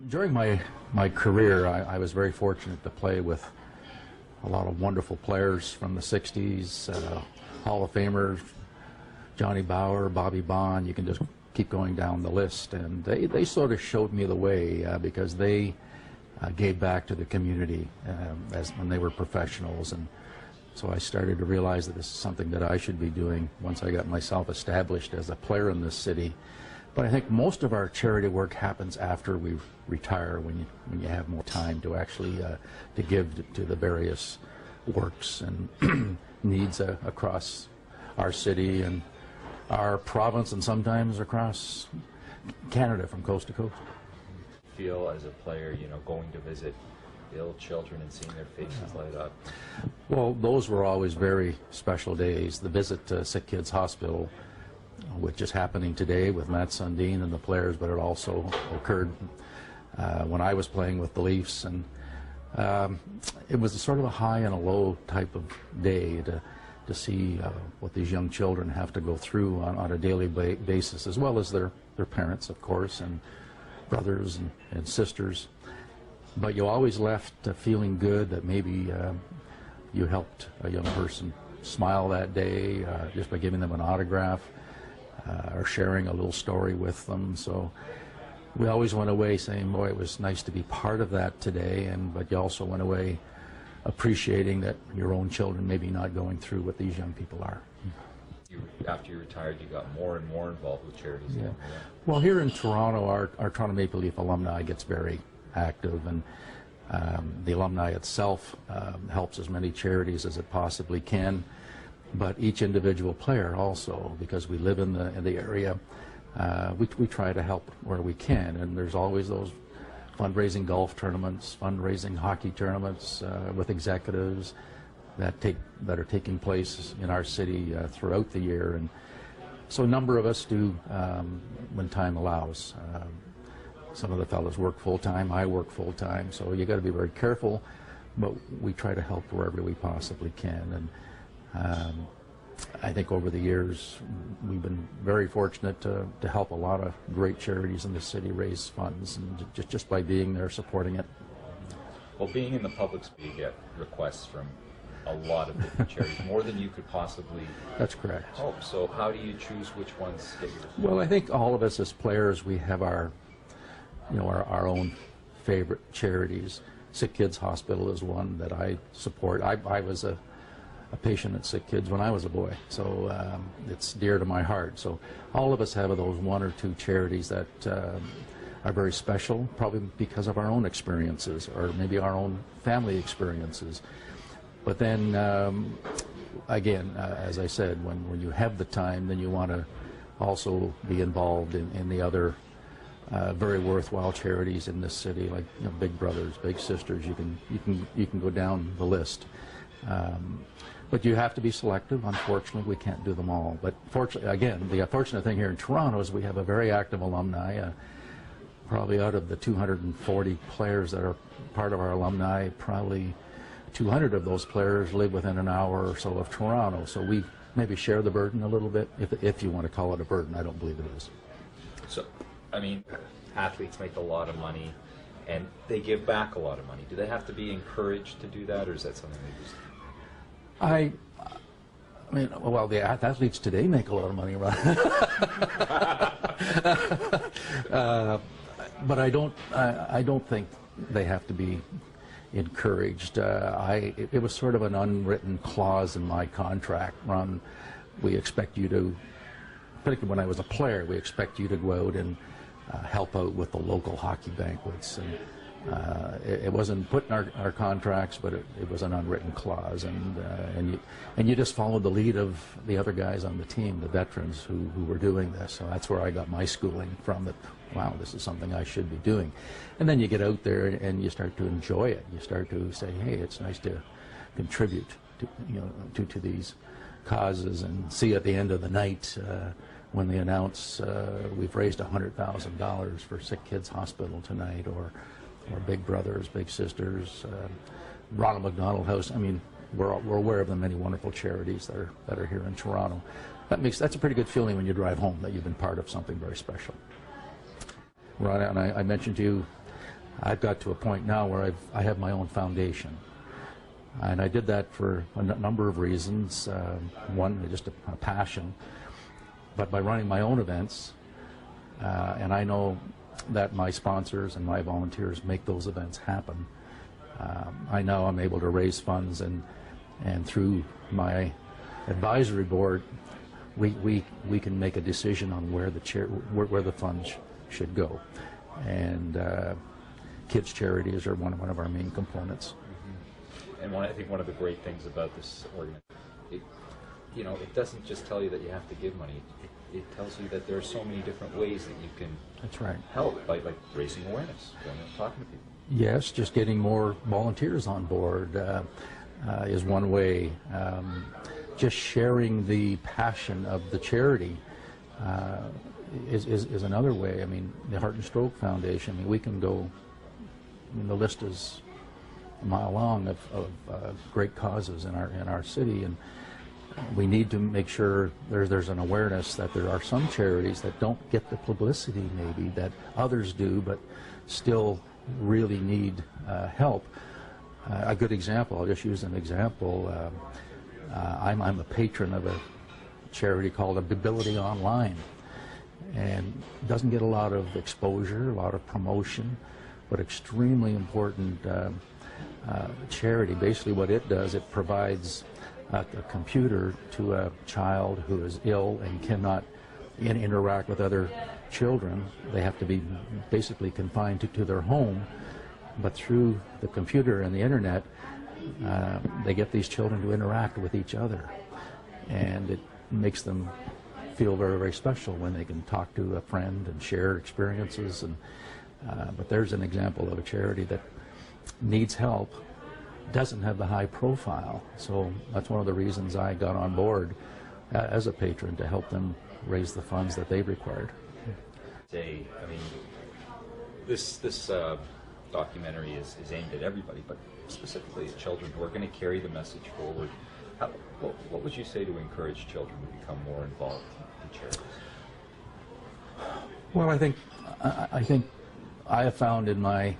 During my career, I was very fortunate to play with a lot of wonderful players from the 60s, Hall of Famers, Johnny Bauer, Bobby Bond. You can just keep going down the list. And they sort of showed me the way because they gave back to the community as when they were professionals. And so I started to realize that this is something that I should be doing once I got myself established as a player in this city. But I think most of our charity work happens after we retire, when you have more time to actually to give to the various works and needs across our city and our province, and sometimes across Canada from coast to coast. Feel as a player, going to visit ill children and seeing their faces light up? Well, those were always very special days. The visit to Sick Kids Hospital, which is happening today with Matt Sundin and the players, but it also occurred when I was playing with the Leafs, and it was sort of a high and a low type of day to see what these young children have to go through on a daily basis, as well as their parents, of course, and brothers and sisters. But you always left feeling good that maybe you helped a young person smile that day just by giving them an autograph or sharing a little story with them. So we always went away saying, boy, it was nice to be part of that today, but you also went away appreciating that your own children maybe not going through what these young people are. After you retired, you got more and more involved with charities. Yeah. Well, here in Toronto, our Toronto Maple Leaf Alumni gets very active, and the Alumni itself helps as many charities as it possibly can. But each individual player also, because we live in the area, we try to help where we can. And there's always those fundraising golf tournaments, fundraising hockey tournaments with executives that are taking place in our city throughout the year. And so a number of us do when time allows. Some of the fellows work full-time, I work full-time, so you got to be very careful, but we try to help wherever we possibly can. And I think over the years we've been very fortunate to help a lot of great charities in the city raise funds, and just by being there supporting it. Well, being in the public space, you get requests from a lot of different charities, more than you could possibly That's correct. hope. So how do you choose which ones get your response? Well, I think all of us as players, we have our own favorite charities. Sick Kids Hospital is one that I support. I was a patient at Sick Kids when I was a boy, so it's dear to my heart. So all of us have those one or two charities that are very special, probably because of our own experiences or maybe our own family experiences. But then, again, as I said, when you have the time, then you want to also be involved in the other very worthwhile charities in this city, like Big Brothers, Big Sisters. You can go down the list. But you have to be selective. Unfortunately, we can't do them all. But fortunately, again, the fortunate thing here in Toronto is we have a very active alumni. Probably out of the 240 players that are part of our alumni, probably 200 of those players live within an hour or so of Toronto. So we maybe share the burden a little bit, if you want to call it a burden. I don't believe it is. So, I mean, athletes make a lot of money, and they give back a lot of money. Do they have to be encouraged to do that, or is that something they just... I mean, well, the athletes today make a lot of money, right? But I don't think they have to be encouraged. It was sort of an unwritten clause in my contract, Ron. We expect you to, particularly when I was a player, we expect you to go out and help out with the local hockey banquets. And it wasn't put in our contracts, but it was an unwritten clause, and you just followed the lead of the other guys on the team, the veterans who were doing this. So that's where I got my schooling from. That wow, this is something I should be doing. And then you get out there and you start to enjoy it. You start to say, hey, it's nice to contribute to these causes, and see at the end of the night when they announce we've raised $100,000 for Sick Kids Hospital tonight, or Big Brothers, Big Sisters, Ronald McDonald House. I mean, we're aware of the many wonderful charities that are here in Toronto. That's a pretty good feeling when you drive home that you've been part of something very special. Ron, and I mentioned to you I've got to a point now where I have my own foundation. And I did that for a number of reasons. One, just a passion. But by running my own events, and I know that my sponsors and my volunteers make those events happen, I know I'm able to raise funds, and through my advisory board, we can make a decision on where the funds should go. And kids' charities are one of our main components. And I think one of the great things about this organization, it doesn't just tell you that you have to give money. It tells you that there are so many different ways that you can That's right. help, by like raising awareness, going and talking to people. Yes, just getting more volunteers on board is one way. Just sharing the passion of the charity is another way. I mean, the Heart and Stroke Foundation, I mean, we can go, the list is a mile long of great causes in our city, and we need to make sure there's an awareness that there are some charities that don't get the publicity maybe that others do, but still really need help. A good example, I'll just use an example. I'm a patron of a charity called Ability Online, and it doesn't get a lot of exposure, a lot of promotion, but extremely important charity. Basically what it does, it provides a computer to a child who is ill and cannot interact with other children. They have to be basically confined to their home, but through the computer and the internet, they get these children to interact with each other, and it makes them feel very, very special when they can talk to a friend and share experiences. And but there's an example of a charity that needs help, doesn't have the high profile, so that's one of the reasons I got on board as a patron, to help them raise the funds that they've required. I mean, this documentary is aimed at everybody, but specifically at children who are going to carry the message forward. What would you say to encourage children to become more involved in charities? Well, I think I have found in my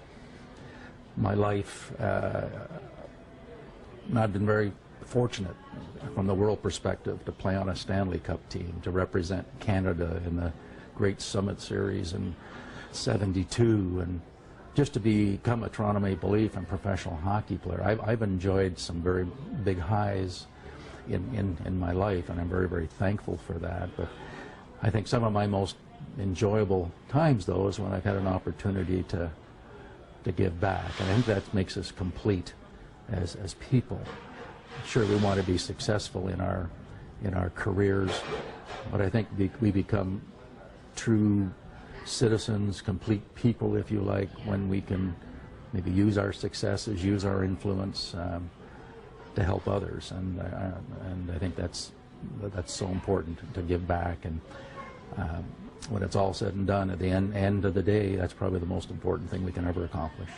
life, and I've been very fortunate from the world perspective to play on a Stanley Cup team, to represent Canada in the Great Summit Series in '72, and just to become a Toronto Maple Leaf and professional hockey player. I've enjoyed some very big highs in my life, and I'm very, very thankful for that. But I think some of my most enjoyable times, though, is when I've had an opportunity to give back. And I think that makes us complete as people. Sure, we want to be successful in our careers, but I think we become true citizens, complete people, if you like, when we can maybe use our successes, use our influence to help others. And I think that's so important, to give back. And when it's all said and done, at the end of the day, that's probably the most important thing we can ever accomplish.